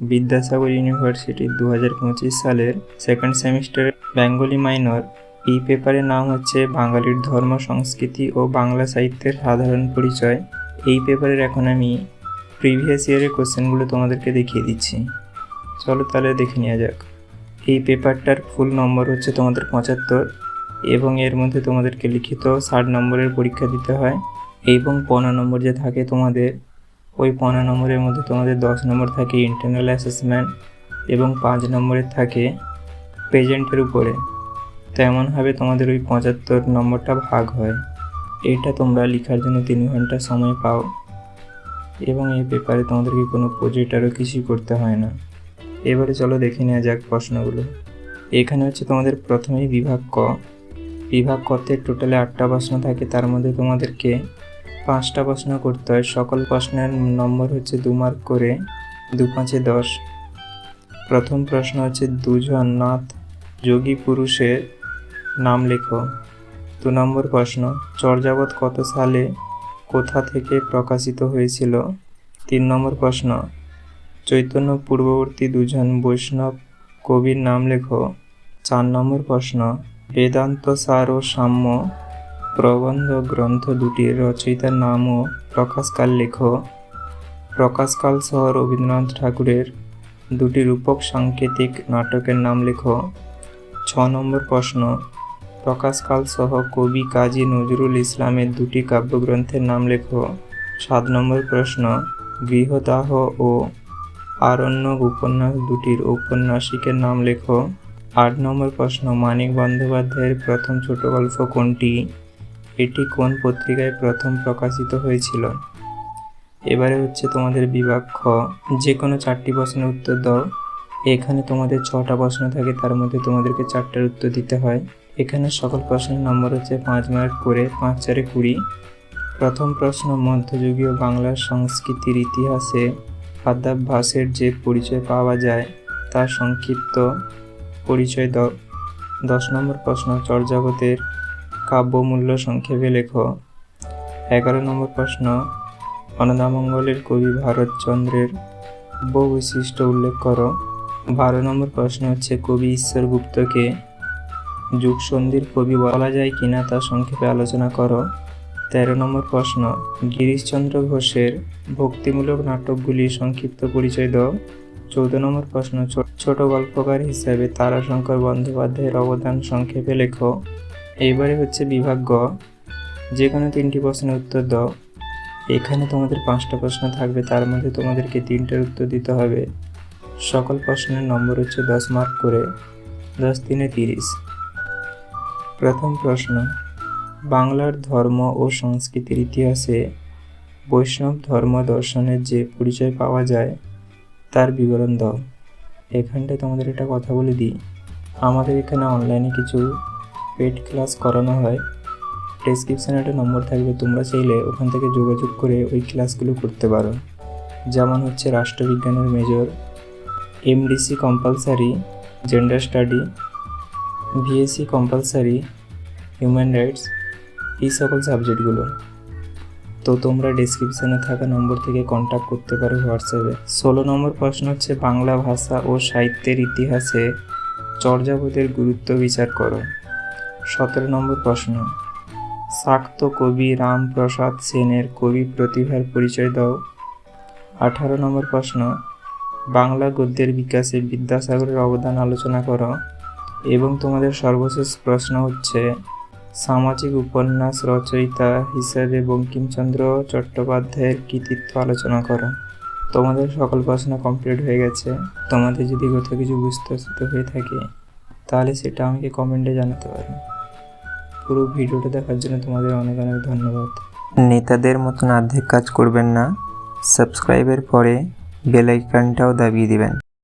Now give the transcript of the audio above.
বিদ্যাসাগর ইউনিভার্সিটির 2025 সালের সেকেন্ড সেমিস্টারের বেঙ্গলি মাইনর। এই পেপারের নাম হচ্ছে বাঙালির ধর্ম, সংস্কৃতি ও বাংলা সাহিত্যের সাধারণ পরিচয়। এই পেপারের এখন আমি প্রিভিয়াস ইয়ারের কোশ্চেনগুলো তোমাদেরকে দেখিয়ে দিচ্ছি। চলো তাহলে দেখে নেওয়া যাক। এই পেপারটার ফুল নম্বর হচ্ছে তোমাদের 75 এবং এর মধ্যে তোমাদেরকে লিখিত 60 নম্বরের পরীক্ষা দিতে হয় এবং 15 নম্বর যে থাকে তোমাদের, ওই 15 নম্বরের মধ্যে তোমাদের 10 নম্বর থাকে ইন্টারনাল অ্যাসেসমেন্ট এবং 5 নম্বরের থাকে প্রেজেন্টের উপরে। তেমনভাবে তোমাদের ওই 75 নম্বরটা ভাগ হয়। এটা তোমরা লেখার জন্য 3 ঘন্টা সময় পাও এবং এই পেপারে তোমাদেরকে কোনো প্রজেক্ট আরও কিছুই করতে হয় না। এবারে চলো দেখে নেওয়া যাক প্রশ্নগুলো। এখানে হচ্ছে তোমাদের প্রথমেই বিভাগ ক। বিভাগ কতে টোটালে 8টা প্রশ্ন থাকে, তার মধ্যে তোমাদেরকে 5টা প্রশ্ন করতে হয়। সকল প্রশ্নের নম্বর হচ্ছে 2 মার্ক করে, 2 5 10। প্রথম প্রশ্ন হচ্ছে দুজন নাথ যোগী পুরুষের নাম লেখো। 2 নম্বর প্রশ্ন চর্যাবত কত সালে কোথা থেকে প্রকাশিত হয়েছিল। 3 নম্বর প্রশ্ন চৈতন্য পূর্ববর্তী দুজন বৈষ্ণব কবির নাম লেখো। 4 নম্বর প্রশ্ন বেদান্ত সার ও সাম্য প্রবন্ধ গ্রন্থ দুটির রচয়িতার নাম ও প্রকাশকাল লেখো। প্রকাশকাল সহ রবীন্দ্রনাথ ঠাকুরের 2টি রূপক সাংকেতিক নাটকের নাম লেখো। 6 নম্বর প্রশ্ন প্রকাশকাল সহ কবি কাজী নজরুল ইসলামের 2টি কাব্যগ্রন্থের নাম লেখো। 7 নম্বর প্রশ্ন গৃহদাহ ও আরণ্যক উপন্যাস দুটির ঔপন্যাসিকের নাম লেখো। 8 নম্বর প্রশ্ন মানিক বন্দ্যোপাধ্যায়ের প্রথম ছোট গল্প কোনটি, এটি কোন পত্রিকায় প্রথম প্রকাশিত হয়েছিল। এবারে হচ্ছে তোমাদের বিভাগ খ। যে কোনো 4টি প্রশ্নের উত্তর দাও। এখানে তোমাদের 6টা প্রশ্ন থাকে, তার মধ্যে তোমাদেরকে 4টার উত্তর দিতে হয়। এখানে সকল প্রশ্নের নম্বর হচ্ছে 5 মার্ক করে, 5 4 20। প্রথম প্রশ্ন মধ্যযুগীয় বাংলার সংস্কৃতির ইতিহাসে খাদ্যাভ্যাসের যে পরিচয় পাওয়া যায় তার সংক্ষিপ্ত পরিচয় দাও। 10 নম্বর প্রশ্ন চর্যাবতের কাব্যমূল্য সংক্ষেপে লেখো। 11 নম্বর প্রশ্ন অন্নদামঙ্গলের কবি ভারতচন্দ্রের বৈশিষ্ট্য উল্লেখ করো। 12 নম্বর প্রশ্ন হচ্ছে কবি ঈশ্বরগুপ্তকে যুগসন্ধির কবি বলা যায় কিনা তা সংক্ষেপে আলোচনা করো। 13 নম্বর প্রশ্ন গিরিশচন্দ্র ঘোষের ভক্তিমূলক নাটকগুলির সংক্ষিপ্ত পরিচয় দাও। 14 নম্বর প্রশ্ন ছোট গল্পকার হিসাবে তারাশঙ্কর বন্দ্যোপাধ্যায়ের অবদান সংক্ষেপে লেখো। এইবারে হচ্ছে বিভাগ গ। যে কোনো 3টি প্রশ্নের উত্তর দাও। এখানে তোমাদের 5টা প্রশ্ন থাকবে, তার মধ্যে তোমাদেরকে 3টার উত্তর দিতে হবে। সকল প্রশ্নের নম্বর হচ্ছে 10 মার্ক করে, 10 3 30। প্রথম প্রশ্ন বাংলার ধর্ম ও সংস্কৃতির ইতিহাসে বৈষ্ণব ধর্ম দর্শনের যে পরিচয় পাওয়া যায় তার বিবরণ দাও। এখানটায় তোমাদের একটা কথা বলে দিই, আমাদের এখানে অনলাইনে কিছু পেড ক্লাস করানো হয়। ডেসক্রিপশানে একটা নম্বর থাকবে, তোমরা চাইলে ওখান থেকে যোগাযোগ করে ওই ক্লাসগুলো করতে পারো। যেমন হচ্ছে রাষ্ট্রবিজ্ঞানের major, MDC compulsory, gender study, VSC compulsory, human rights, এই সকল সাবজেক্টগুলো। তো তোমরা ডেসক্রিপশানে থাকা নম্বর থেকে কন্ট্যাক্ট করতে পারো হোয়াটসঅ্যাপে। 16 নম্বর প্রশ্ন হচ্ছে বাংলা ভাষা ও সাহিত্যের ইতিহাসে চর্যাপদের গুরুত্ব বিচার করো। 17 নম্বর প্রশ্ন শাক্ত কবি রামপ্রসাদ সেনের কবি প্রতিভার পরিচয় দাও। 18 নম্বর প্রশ্ন বাংলা গদ্যের বিকাশে বিদ্যাসাগরের অবদান আলোচনা করো। এবং তোমাদের সর্বশেষ প্রশ্ন হচ্ছে সামাজিক উপন্যাস রচয়িতা হিসেবে বঙ্কিমচন্দ্র চট্টোপাধ্যায়ের কৃতিত্ব আলোচনা করো। তোমাদের সকল প্রশ্ন কমপ্লিট হয়ে গেছে। তোমাদের যদি কোথাও কিছু বুঝতে অসুবিধা হয়ে থাকে তাহলে সেটা আমাকে কমেন্টে জানাতে পারো। পুরো ভিডিওটা দেখার জন্য তোমাদের অনেক অনেক ধন্যবাদ। নেতাদের মতন অর্ধেক কাজ করবেন না, সাবস্ক্রাইবের পরে বেল আইকনটাও দাবিয়ে দিবেন।